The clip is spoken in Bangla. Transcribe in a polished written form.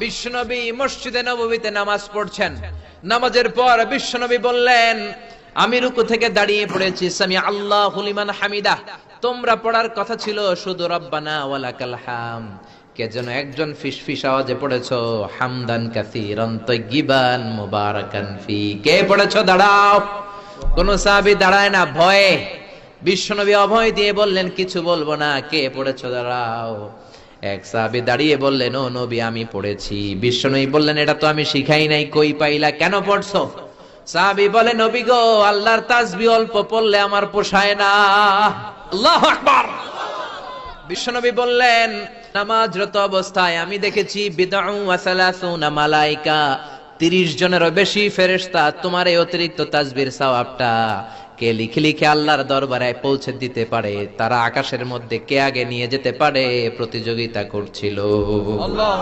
বিশ্বনবী মসজিদে নববীতে নামাজ পড়ছেন। নামাজের পর বিশ্বনবী বললেন, আমি রুকু থেকে দাঁড়িয়ে পড়েছি, সামি আল্লাহু লিমান হামিদা। তোমরা পড়ার কথা ছিল শুধু রব্বানা ওয়ালাকাল হাম, কে যেন একজন ফিসফিস আওয়াজে পড়েছো হামদান কাসীরান তাইয়িবান মুবারাকান ফি। কে পড়েছো? দাঁড়াও। কোন সাহাবী দাঁড়ায় না, ভয়ে। বিশ্বনবী অভয় দিয়ে বললেন, কিছু বলবো না, কে পড়েছো? দাঁড়াও। এক সাহাবী দাঁড়িয়ে বললেন, ও নবী আমি পড়েছি। বিশ্বনবী বললেন, এটা তো আমি শিখাই নাই, কই পাইলা, কেন পড়ছো? সাহাবী বলে, নবী গো, আল্লাহর তাসবিহ অল্প পড়লে আমার পোষায় না। আল্লাহু আকবার। বিশ্বনবী বললেন, নামাজরত অবস্থায় আমি দেখেছি বিদউ ওয়া সালাসুনা মালায়েকা, 30 জনেরও বেশি ফেরেশতা তোমার এই অতিরিক্ত তাসবিহর সওয়াবটা কে লিখে লিখে আল্লাহর দরবারে পৌঁছে দিতে পারে, তারা আকাশের মধ্যে কে আগে নিয়ে যেতে পারে প্রতিযোগিতা করছিল। আল্লাহ।